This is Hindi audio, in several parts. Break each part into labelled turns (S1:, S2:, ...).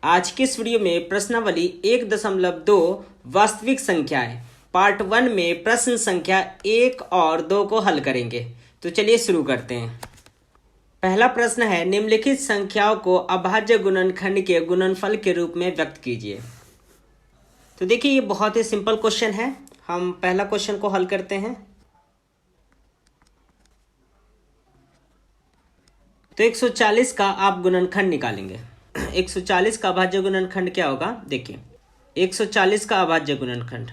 S1: आज की इस वीडियो में प्रश्नावली 1.2 वास्तविक संख्याएं पार्ट 1 में प्रश्न संख्या 1 और 2 को हल करेंगे। तो चलिए शुरू करते हैं। पहला प्रश्न है, निम्नलिखित संख्याओं को अभाज्य गुणनखंड के गुणनफल के रूप में व्यक्त कीजिए। तो देखिए ये बहुत ही सिंपल क्वेश्चन है। हम पहला क्वेश्चन को हल करते हैं। तो 140 का आप गुणनखंड निकालेंगे। 140 का अभाज्य गुणनखंड क्या होगा, देखिए 140 का अभाज्य गुणनखंड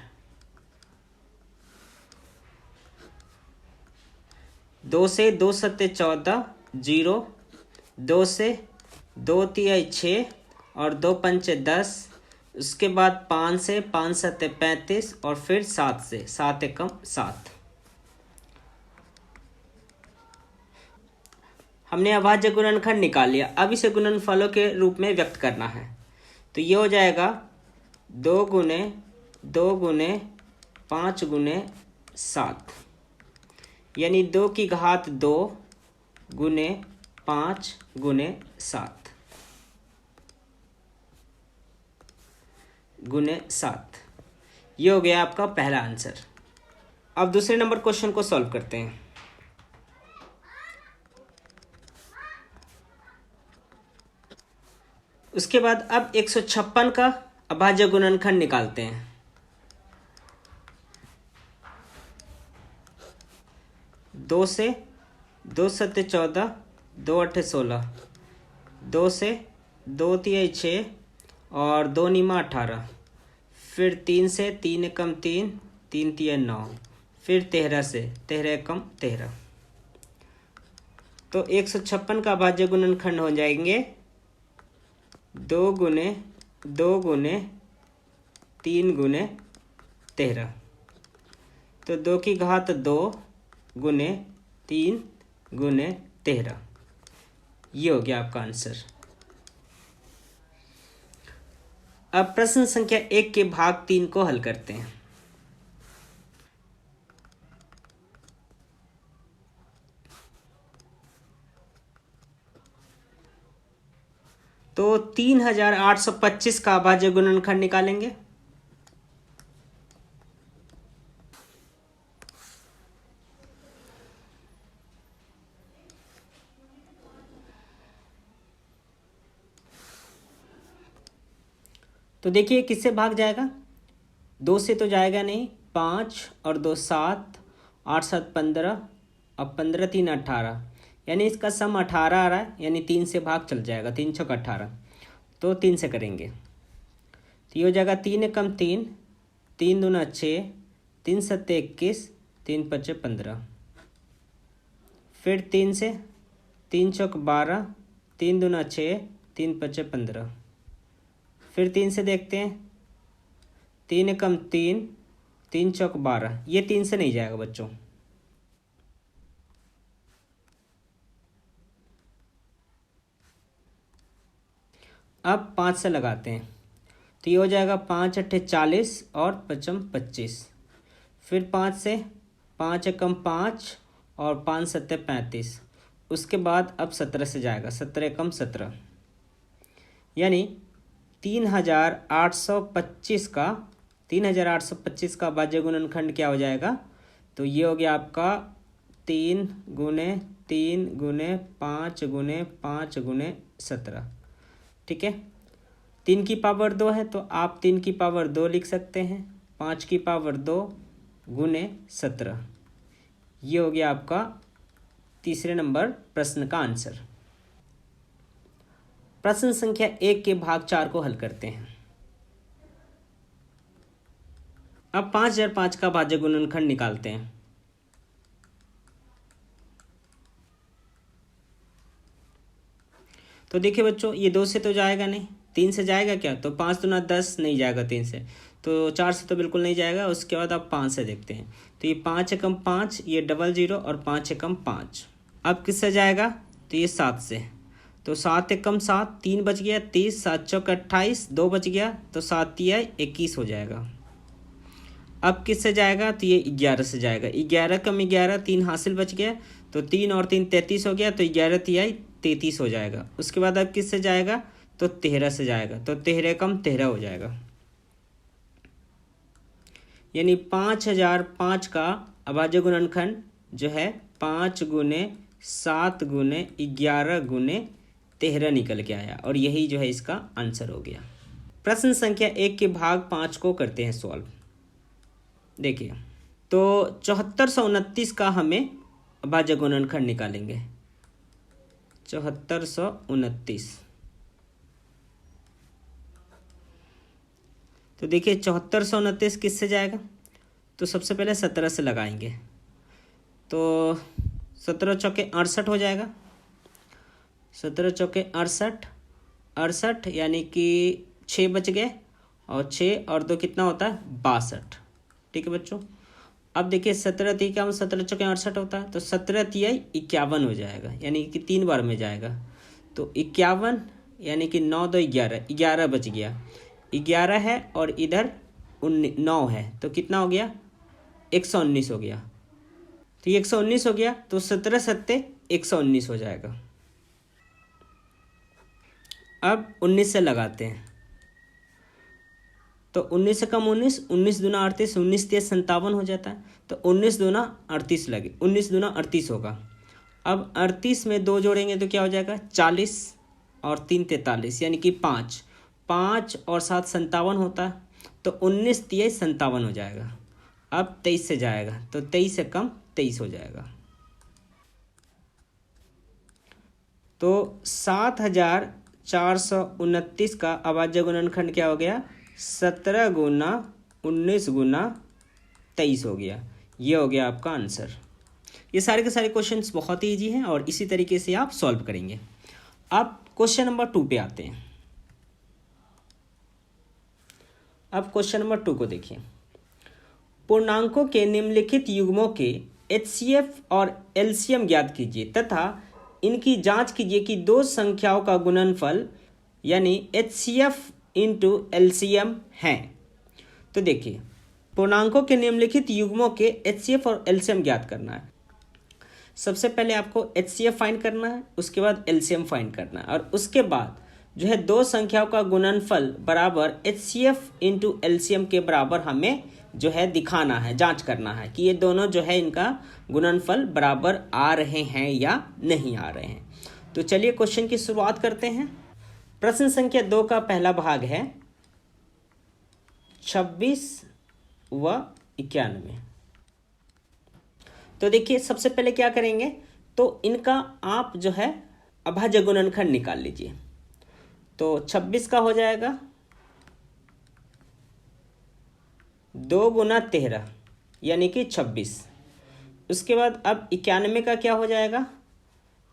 S1: 2 से 2 सत्ते 14, 0, 2 से 2 तिहाई 6 और 2 पंचे 10, उसके बाद 5 से 5 सत्ते 35 और फिर 7 से 7 एकम 7। हमने अभाज्य गुणनखंड निकाल लिया। अब इसे गुणनफलों के रूप में व्यक्त करना है। तो ये हो जाएगा 2 गुने 2 गुने 5 गुने 7, यानी 2 की घात 2 गुने 5 गुने 7 गुने 7। ये हो गया आपका पहला आंसर। अब दूसरे नंबर क्वेश्चन को सॉल्व करते हैं। उसके बाद अब 156 का अभाज्य गुणनखंड निकालते हैं। दो से 2 सत्ते 14, 2 अट्ठे 16, 2 से 2 तिहाई 6 और 2 नीमा 18, फिर 3 से 3 एकम 3, 3 तिहाई 9, फिर 13 से 13 एकम 13। तो 156 का अभाज्य गुणनखंड हो जाएंगे 2 गुने 2 गुने 3 गुने 13। तो 2 की घात 2 गुने 3 गुने 13। ये हो गया आपका आंसर। अब प्रश्न संख्या 1 के भाग 3 को हल करते हैं। तो 3825 का अभाज्य गुणनखंड निकालेंगे। तो देखिए किससे भाग जाएगा, 2 से तो जाएगा नहीं, 5 और 2 7, 8 7 15 और 15 3 18, यानी इसका सम 18 आ रहा है, यानी 3 से भाग चल जाएगा। 3 छक 18, तो 3 से करेंगे तो ये हो जाएगा 3 एकम 3, 3 दूना 6, 3 सत्ते 21, 3 पच्चे 15, फिर 3 से 3 चौक 12, 3 दूना 6, 3 पच्चे 15, फिर 3 से देखते हैं 3 एकम 3, 3 चौक 12, ये 3 से नहीं जाएगा बच्चों। अब 5 से लगाते हैं तो ये हो जाएगा 5 अट्ठे 40 और 5 25, फिर 5 से 5 एकम 5 और 5 सत्ते 35, उसके बाद अब 17 से जाएगा, 17 एकम 17, यानी 3825 का अभाज्य गुणनखंड क्या हो जाएगा। तो ये हो गया आपका 3 गुने 3 गुने 5 गुने 5 गुने 17। ठीक है, 3 की पावर 2 है तो आप 3 की पावर 2 लिख सकते हैं, 5 की पावर 2 गुने 17। ये हो गया आपका तीसरे नंबर प्रश्न का आंसर। प्रश्न संख्या 1 के भाग 4 को हल करते हैं। अब 5005 का अभाज्य गुणनखंड निकालते हैं। तो देखिए बच्चों, ये 2 से तो जाएगा नहीं, 3 से जाएगा क्या, तो 5 दूना 10 नहीं जाएगा 3 से, तो 4 से तो बिल्कुल नहीं जाएगा। उसके बाद आप 5 से देखते हैं तो ये 5 एकम 5, ये 00 और 5 एकम 5। अब किससे जाएगा, तो ये 7 से, तो 7 एकम 7, 3 बच गया, 30, 7 चौक 28, 2 बच गया, तो 7 तिया 21 हो जाएगा। अब किससे जाएगा, तो ये 11 से जाएगा, 11 कम 11, 3 हासिल बच गया, तो 3 और 3 33 हो गया, तो 11 तिया 33 हो जाएगा। उसके बाद अब किससे जाएगा, तो 13 से जाएगा, तो 13 कम 13 हो जाएगा। यानी 5005 का अभाज्य गुणनखंड जो है 5 गुने 7 गुने 11 गुने 13 निकल के आया, और यही जो है इसका आंसर हो गया। प्रश्न संख्या 1 के भाग 5 को करते हैं सॉल्व। देखिए, तो 7429 का हमें अभाज्य गुणनखंड निकालेंगे। 7429, तो देखिए 7429 किससे जाएगा, तो सबसे पहले 17 से लगाएंगे, तो 17 चौके 68 हो जाएगा। 17 चौके 68, 68 यानी कि 6 बच गए, और 6 और 2 कितना होता है, 62। ठीक है बच्चों, अब देखिए 17 तिया 17 चौके 68 होता है, तो 17 तिया 51 हो जाएगा, यानी कि 3 बार में जाएगा, तो 51 यानी कि 9 2 11, 11 बच गया, 11 है और इधर 9 है, तो कितना हो गया, 119 हो गया। तो ये 119 हो गया, तो 17 सत्ते 119 हो जाएगा। अब 19 से लगाते हैं, तो 19 से कम 19, 19 दूना 38, 19 3 57 हो जाता है, तो 19 दूना 38 लगे, 19 दूना 38 होगा। अब 38 में 2 जोड़ेंगे तो क्या हो जाएगा, 40 और 3 43, यानी कि 5 और 7 57 होता है, तो 19 3 57 हो जाएगा। अब 23 से जाएगा, तो 23 से कम 23 हो जाएगा, तो 7429 का अभाज्य गुणनखंड क्या हो गया, 17 गुना 19 गुना 23 हो गया। ये हो गया आपका आंसर। ये सारे के सारे क्वेश्चंस बहुत ही ईजी हैं और इसी तरीके से आप सॉल्व करेंगे। अब क्वेश्चन नंबर 2 पे आते हैं। अब क्वेश्चन नंबर 2 को देखिए। पूर्णांकों के निम्नलिखित युग्मों के एचसीएफ और एलसीएम ज्ञात कीजिए तथा इनकी जांच कीजिए कि दो संख्याओं का गुणनफल यानी एचसीएफ इंटू एलसीएम है। तो देखिए, पूर्णांकों के निम्नलिखित युग्मों के एचसीएफ और एलसीएम ज्ञात करना है। सबसे पहले आपको एचसीएफ फाइंड करना है, उसके बाद एलसीएम फाइंड करना है, और उसके बाद जो है दो संख्याओं का गुणनफल बराबर एचसीएफ इंटू एलसीएम के बराबर हमें जो है दिखाना है, जांच करना है कि ये दोनों जो है इनका गुणनफल बराबर आ रहे हैं या नहीं आ रहे हैं। तो चलिए क्वेश्चन की शुरुआत करते हैं। प्रश्न संख्या 2 का पहला भाग है 26 व 91। तो देखिए, सबसे पहले क्या करेंगे, तो इनका आप जो है अभाज्य गुणनखंड निकाल लीजिए। तो 26 का हो जाएगा 2 गुना 13 यानी कि 26। उसके बाद अब 91 का क्या हो जाएगा,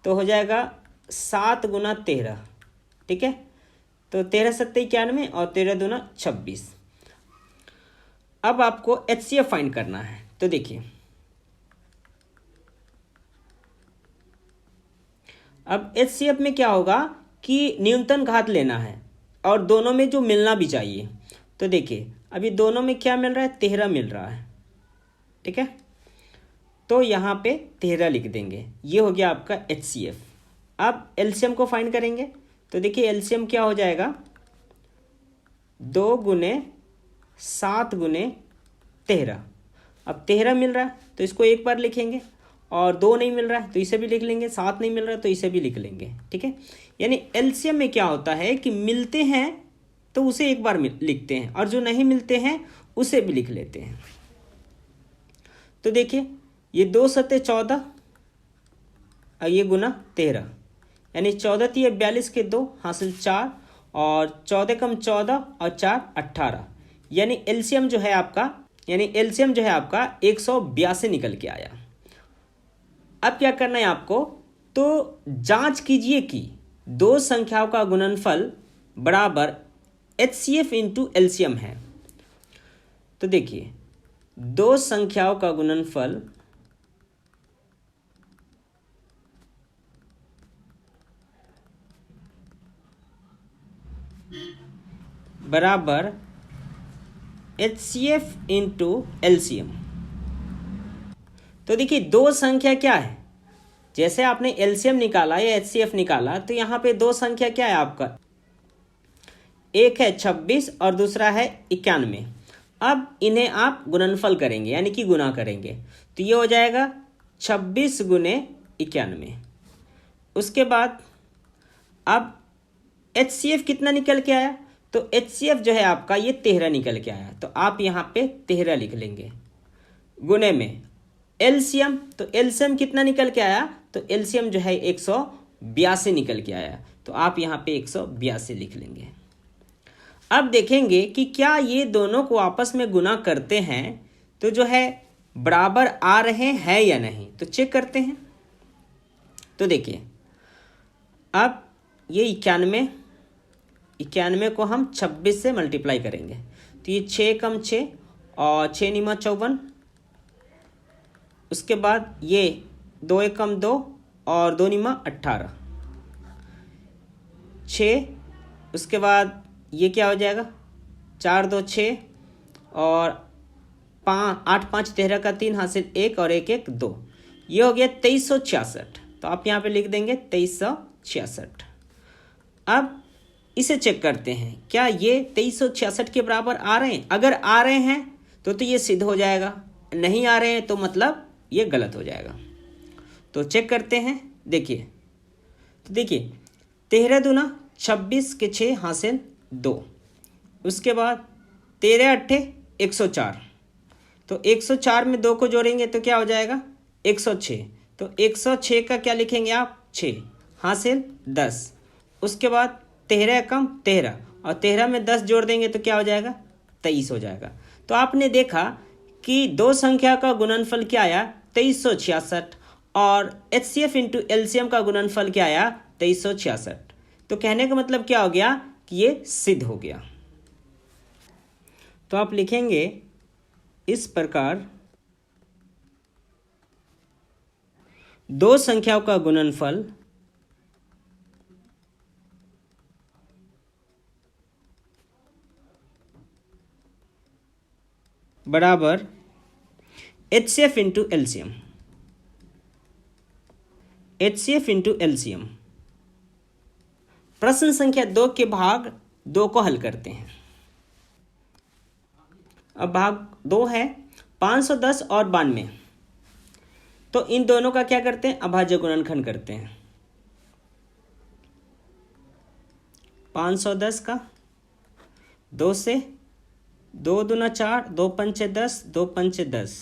S1: तो हो जाएगा 7 गुना 13। ठीक है, तो 13 सत्ते 91 और 13 दूना 26। अब आपको एचसीएफ फाइंड करना है। तो देखिए, अब एचसीएफ में क्या होगा कि न्यूनतम घात लेना है और दोनों में जो मिलना भी चाहिए। तो देखिए, अभी दोनों में क्या मिल रहा है, 13 मिल रहा है। ठीक है, तो यहाँ पे 13 लिख देंगे। ये हो गया आपका एचसीएफ। अब एलसीएम को फाइंड करेंगे। तो देखिए, एलसीएम क्या हो जाएगा, 2 गुने 7 गुने 13। अब 13 मिल रहा है तो इसको एक बार लिखेंगे, और 2 नहीं मिल रहा है तो इसे भी लिख लेंगे, 7 नहीं मिल रहा है तो इसे भी लिख लेंगे। ठीक है, यानी एलसीएम में क्या होता है कि मिलते हैं तो उसे एक बार लिखते हैं, और जो नहीं मिलते हैं उसे भी लिख लेते हैं। तो देखिए, ये 2 सत्ते 14 और ये गुना 13, यानी 14 तिया 42 के 2 हासिल 4, और 14 कम 14 और 4 18, यानी एलसीएम जो है आपका 182 निकल के आया। अब क्या करना है आपको, तो जांच कीजिए कि दो संख्याओं का गुणनफल बराबर एचसीएफ इंटू एलसीएम है। तो देखिए, दो संख्याओं का गुणनफल बराबर एचसीएफ इंटू एलसीएम। तो देखिए, दो संख्या क्या है, जैसे आपने एलसीएम निकाला या एचसीएफ निकाला, तो यहाँ पे दो संख्या क्या है आपका, एक है 26 और दूसरा है 91। अब इन्हें आप गुणनफल करेंगे यानी कि गुना करेंगे, तो ये हो जाएगा 26 गुने 91। उसके बाद अब HCF कितना निकल के आया, तो HCF जो है आपका ये 13 निकल के आया, तो आप यहाँ पे 13 लिख लेंगे। गुने में LCM, तो LCM कितना निकल के आया, तो LCM जो है 182 निकल के आया, तो आप यहाँ पे 182 लिख लेंगे। अब देखेंगे कि क्या ये दोनों को आपस में गुना करते हैं तो जो है बराबर आ रहे हैं या नहीं, तो चेक करते हैं। तो देखिए अब ये 91 को हम 26 से मल्टीप्लाई करेंगे, तो ये 6 कम 6 और 6 निमा 54। उसके बाद ये 2 एक कम 2 और 2 निमा 18 6। उसके बाद ये क्या हो जाएगा 4 2 6 और 8 5 13 का 3 हासिल 1 और 1 1 2, ये हो गया 2366। तो आप यहाँ पे लिख देंगे 2366। अब इसे चेक करते हैं क्या ये 2366 के बराबर आ रहे हैं। अगर आ रहे हैं तो ये सिद्ध हो जाएगा, नहीं आ रहे हैं तो मतलब ये गलत हो जाएगा। तो चेक करते हैं। देखिए तो देखिए 13 दूना 26 के 6 हासिल 2। उसके बाद 13 अट्ठे 104, तो 104 में 2 को जोड़ेंगे तो क्या हो जाएगा 106। तो 106 का क्या लिखेंगे आप 6 हासिल 10। उसके बाद 13 कम 13 और 13 में 10 जोड़ देंगे तो क्या हो जाएगा 23 हो जाएगा। तो आपने देखा कि दो संख्या का गुणनफल क्या आया 2366 और HCF इंटू LCM का गुणनफल क्या आया 2366। तो कहने का मतलब क्या हो गया कि ये सिद्ध हो गया। तो आप लिखेंगे इस प्रकार दो संख्याओं का गुणनफल बराबर HCF into LCM। HCF into LCM। प्रश्न संख्या 2 के भाग 2 को हल करते हैं। अब भाग 2 है 510 और 92, तो इन दोनों का क्या करते हैं अभाज्य गुणनखंड करते हैं। 510 का 2 से 2 दूना 4 2 पंचे 10 2 पंचे 10,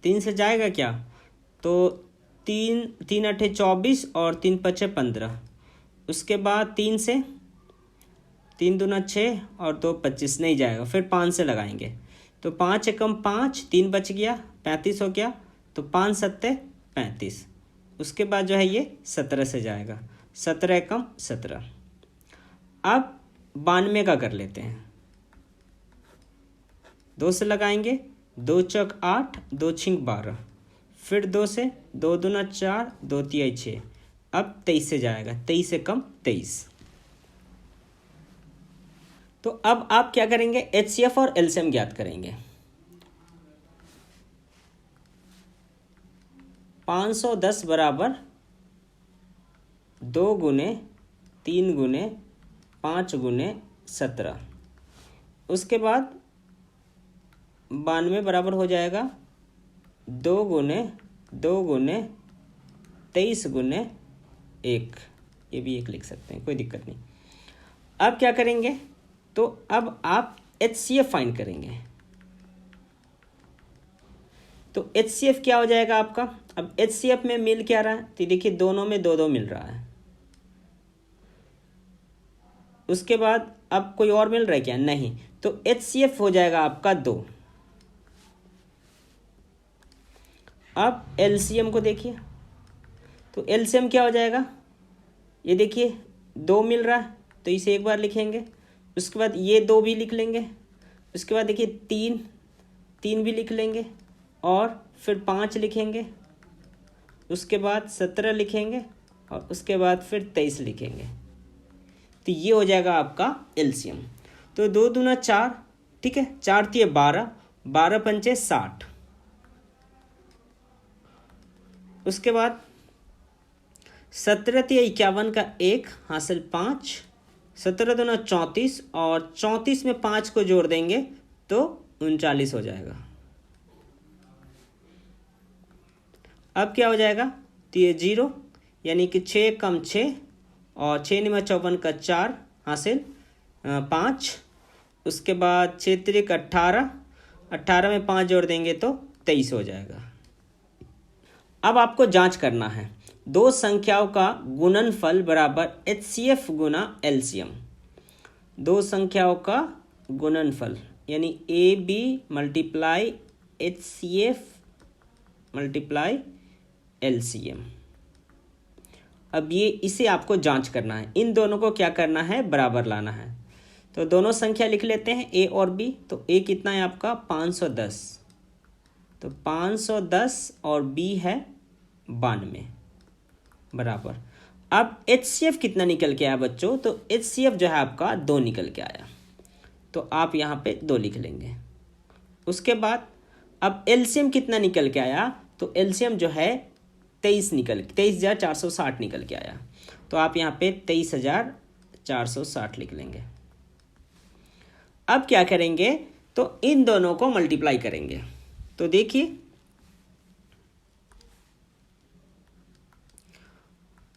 S1: 3 से जाएगा क्या तो 3 अठे 24 और 3 पचे 15। उसके बाद 3 से 3 दूना 6 और 2 25 नहीं जाएगा, फिर 5 से लगाएंगे तो 5 एकम 5 3 बच गया 35 हो गया, तो 5 सत्ते 35। उसके बाद जो है ये 17 से जाएगा 17 एकम 17। अब 92 का कर लेते हैं, 2 से लगाएंगे 2 चौक 8 2 छिंक 12, फिर 2 से 2 दूना 4 2 तिहाई 6। अब 23 से जाएगा 23 से कम 23। तो अब आप क्या करेंगे HCF और LCM ज्ञात करेंगे। 510 बराबर 2 गुने 3 गुने 5 गुने 17। उसके बाद 92 बराबर हो जाएगा 2 गुने 23 गुने 1, ये भी 1 लिख सकते हैं कोई दिक्कत नहीं। अब क्या करेंगे तो अब आप HCF फाइंड करेंगे। तो HCF क्या हो जाएगा आपका, अब HCF में मिल क्या रहा है तो देखिए दोनों में 2 2 मिल रहा है। उसके बाद अब कोई और मिल रहा है क्या, नहीं, तो HCF हो जाएगा आपका 2। अब LCM को देखिए, तो LCM क्या हो जाएगा, ये देखिए 2 मिल रहा है तो इसे एक बार लिखेंगे। उसके बाद ये 2 भी लिख लेंगे। उसके बाद देखिए 3 भी लिख लेंगे और फिर 5 लिखेंगे। उसके बाद 17 लिखेंगे और उसके बाद फिर 23 लिखेंगे। तो ये हो जाएगा आपका LCM। तो 2 दूना 4, ठीक है, 4 तिये 12, 12 पंचे 60। उसके बाद 17 तिये 51 का 1 हासिल 5 17 दूना 34 और 34 में 5 को जोड़ देंगे तो 39 हो जाएगा। अब क्या हो जाएगा, तो ये 0 यानी कि 6 कम 6 और 6 निमा 54 का 4 हासिल 5। उसके बाद 6 त्रिक 18, 18 में 5 जोड़ देंगे तो 23 हो जाएगा। अब आपको जांच करना है दो संख्याओं का गुणनफल बराबर HCF गुना LCM। दो संख्याओं का गुणनफल यानी AB multiply HCF multiply LCM। अब ये इसे आपको जांच करना है, इन दोनों को क्या करना है, बराबर लाना है। तो दोनों संख्या लिख लेते हैं A और B। तो A कितना है आपका 510, तो 510 और B है 92 बराबर। अब HCF कितना निकल के आया बच्चों, तो HCF जो है आपका 2 निकल के आया, तो आप यहाँ पे 2 लिख लेंगे। उसके बाद अब LCM कितना निकल के आया, तो LCM जो है 23,460 निकल के आया, तो आप यहाँ पे 23,460 लिख लेंगे। अब क्या करेंगे, तो इन दोनों को मल्टीप्लाई करेंगे। तो देखिए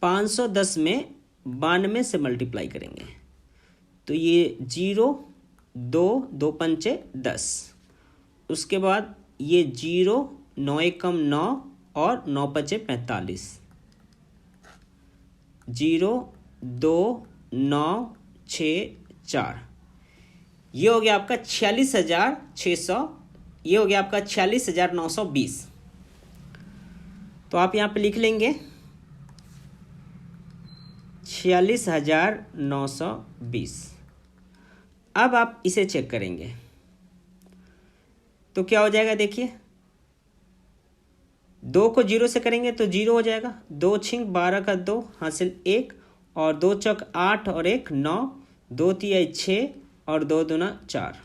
S1: 510 में 92 से मल्टीप्लाई करेंगे तो ये 0 2 2 पंचे 10। उसके बाद ये 0 9 एकम 9 और 9 पचे 45, 0 2 9 6 4, ये हो गया आपका 46,600, ये हो गया आपका 46,920। तो आप यहाँ पे लिख लेंगे 46,920। अब आप इसे चेक करेंगे तो क्या हो जाएगा, देखिए 2 को 0 से करेंगे तो 0 हो जाएगा, 2 छिंग 12 का 2 हासिल 1 और 2 चौक 8 और 1 9, 2 तिहाई 6 और 2 दूना 4।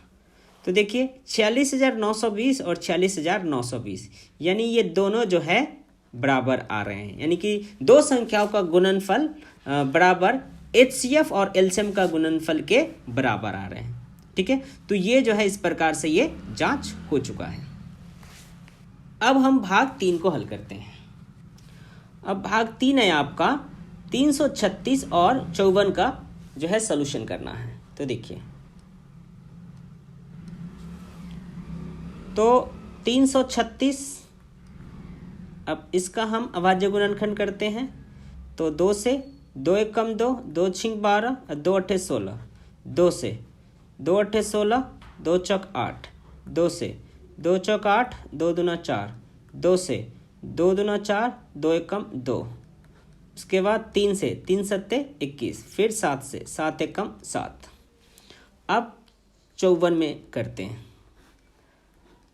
S1: तो देखिए 46,920 और 46,920 यानी ये दोनों जो है बराबर आ रहे हैं, यानी कि दो संख्याओं का गुणनफल बराबर HCF और LCM का गुणनफल के बराबर आ रहे हैं। ठीक है, तो ये जो है इस प्रकार से ये जांच हो चुका है। अब हम भाग 3 को हल करते हैं। अब भाग 3 है आपका 336 और 54 का जो है सॉल्यूशन करना है। तो देखिए तो 336, अब इसका हम अभाज्य गुणनखंड करते हैं। तो 2 से 2 एकम 2, 2 छिंग 12 और 2 अट्ठे 16, 2 से 2 अट्ठे 16, 2 चौक 8, 2 से 2 चौक 8, 2 दूना 4, 2 से 2 दूना 4, 2 एकम 2। उसके बाद 3 से 3 सत्ते 21, फिर 7 से 7 एकम 7। अब 54 में करते हैं।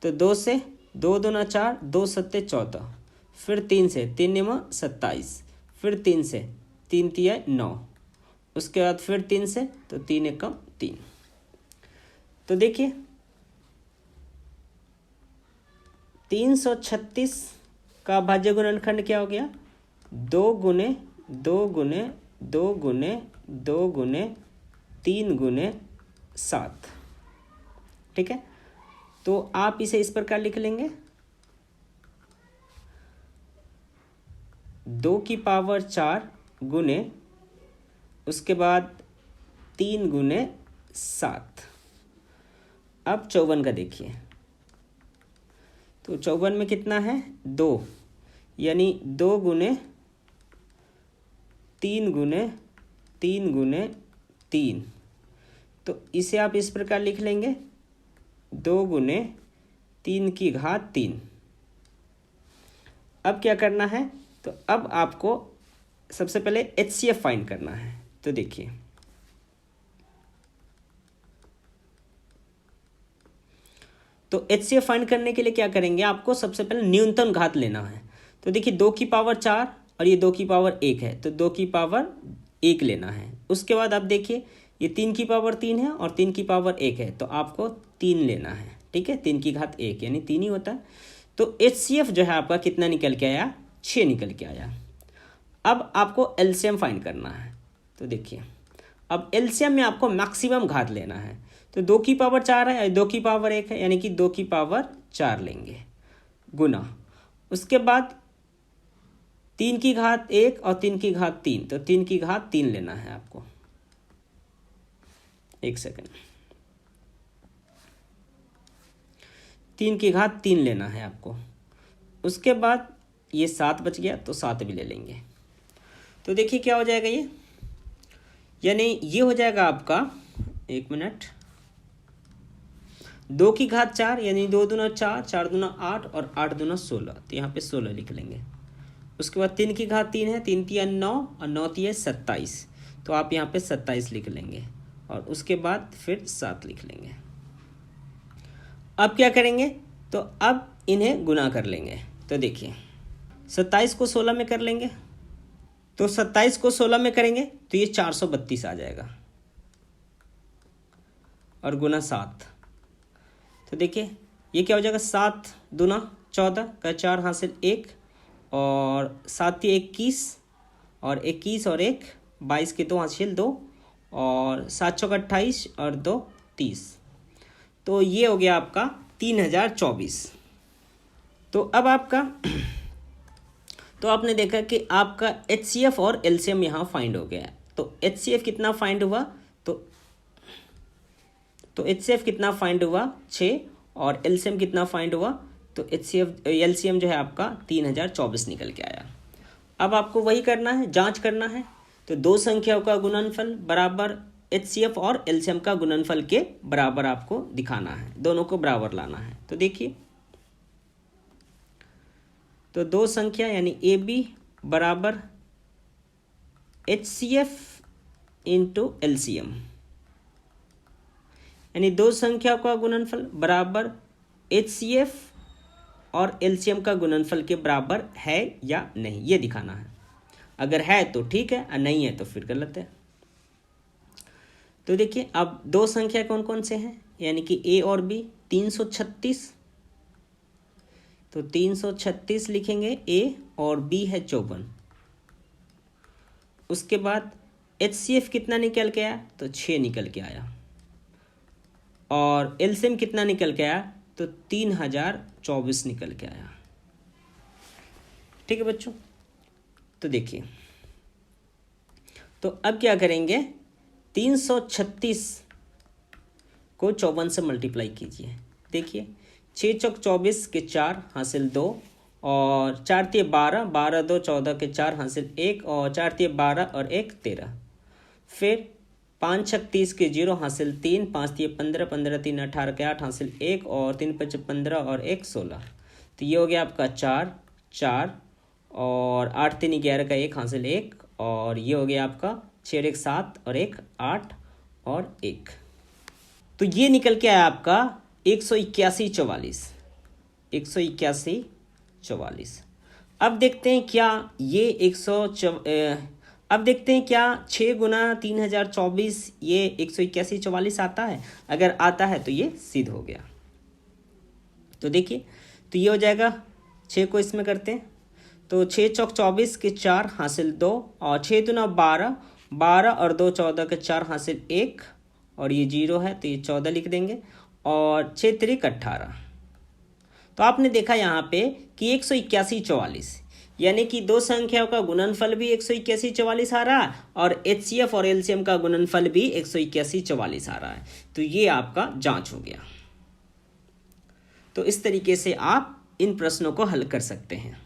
S1: तो 2 से 2 दूना 4, 2 सत्ते 14, फिर 3 से 3 निमा 27, फिर 3 से 3 तिया 9, उसके बाद फिर 3 से तो 3 एकम 3। तो देखिए 336 का भाज्य गुणनखंड क्या हो गया, 2 गुने 2 गुने 2 गुने 2 गुने 3 गुने 7। ठीक है, तो आप इसे इस प्रकार लिख लेंगे 2 की पावर 4 गुने उसके बाद 3 गुने 7। अब 54 का देखिए, तो 54 में कितना है 2, यानी 2 गुने 3 गुने 3 गुने 3। तो इसे आप इस प्रकार लिख लेंगे 2 गुने 3 की घात 3। अब क्या करना है, तो अब आपको सबसे पहले HCF फाइंड करना है। तो देखिए तो HCF फाइंड करने के लिए क्या करेंगे, आपको सबसे पहले न्यूनतम घात लेना है। तो देखिए 2 की पावर 4 और ये 2 की पावर 1 है, तो 2 की पावर 1 लेना है। उसके बाद आप देखिए ये 3 की पावर 3 है और 3 की पावर 1 है, तो आपको 3 लेना है। ठीक है, 3 की घात 1 यानी 3 ही होता है। तो HCF जो है आपका कितना निकल के आया, 6 निकल के आया। अब आपको LCM फाइंड करना है। तो देखिए अब एलसीएम में आपको मैक्सिमम घात लेना है, तो 2 की पावर 4 है, 2 की पावर 1 है, यानी कि 2 की पावर 4 लेंगे गुना, उसके बाद 3 की घात 1 और 3 की घात 3, तो 3 की घात 3 लेना है आपको। एक सेकंड, 3 की घात 3 लेना है आपको। उसके बाद ये 7 बच गया, तो 7 भी ले लेंगे। तो देखिए क्या हो जाएगा ये, यानी ये हो जाएगा आपका, 1 मिनट, 2 की घात 4 यानी 2 दूना 4, 4 दूना 8 और 8 दूना 16, तो यहाँ पे 16 लिख लेंगे। उसके बाद 3 की घात 3 है, 3 तिया 9 और 9 तिया 27, तो आप यहाँ पे 27 लिख लेंगे और उसके बाद फिर 7 लिख लेंगे। अब क्या करेंगे, तो अब इन्हें गुना कर लेंगे। तो देखिए 27 को 16 में कर लेंगे, तो 27 को 16 में करेंगे तो ये 432 आ जाएगा और गुना 7, तो देखिए ये क्या हो जाएगा, 7 दूना 14 का 4 हासिल 1 और 7 21 और 21 और 1 22 के 2 हासिल 2 और 7 चौका 28 और 2 30, तो ये हो गया आपका 3024। तो अब आपका तो आपने देखा कि आपका HCF और LCM यहाँ फाइंड हो गया। तो HCF कितना फाइंड हुआ, तो HCF कितना फाइंड हुआ 6 और LCM कितना फाइंड हुआ, तो LCM जो है आपका 3024 निकल के आया। अब आपको वही करना है, जांच करना है, तो दो संख्याओं का गुणनफल बराबर HCF और LCM का गुणनफल के बराबर आपको दिखाना है, दोनों को बराबर लाना है। तो देखिए, तो दो संख्या यानी AB बराबर HCF इंटू LCM, यानी दो संख्या का गुणनफल बराबर HCF और LCM का गुणनफल के बराबर है या नहीं, ये दिखाना है। अगर है तो ठीक है और नहीं है तो फिर गलत है। तो देखिए अब दो संख्या कौन कौन से हैं, यानी कि A और B, 336, तो 336 लिखेंगे A और B है 54। उसके बाद HCF कितना निकल के आया, तो 6 निकल के आया और LCM कितना निकल के आया, तो 3024 निकल के आया। ठीक है बच्चों, तो देखिए, तो अब क्या करेंगे, 336 को 54 से मल्टीप्लाई कीजिए। देखिए 6 चौक 24 के 4 हासिल 2 और 4 तिये 12, 12 2 14 के 4 हासिल 1 और 4 तिये 12 और 1 13, फिर 5 छक 30 के 0 हासिल 3, 5 तिये 15, 15 3 18 के 8 हासिल 1 और 3 5 15 और 1 16, तो ये हो गया आपका 4 4 और 8 3 11 का 1 हासिल 1 और ये हो गया आपका 6 1 7 और 1 8 और 1, तो ये निकल के आया आपका 181 44। अब देखते हैं क्या ये 6 गुना 3024 ये 181 आता है। अगर आता है तो ये सिद्ध हो गया। तो देखिए, तो ये हो जाएगा, 6 को इसमें करते हैं, तो 6 चौक 24 के 4 हासिल 2 और 6 दूना 12, 12 और 2 14 के 4 हासिल 1 और ये 0 है तो ये 14 लिख देंगे और 6 3 18। तो आपने देखा यहाँ पे कि 181 यानी कि दो संख्याओं का गुणनफल भी 181 आ रहा है और HCF और LCM का गुणनफल भी 181 आ रहा है। तो ये आपका जांच हो गया। तो इस तरीके से आप इन प्रश्नों को हल कर सकते हैं।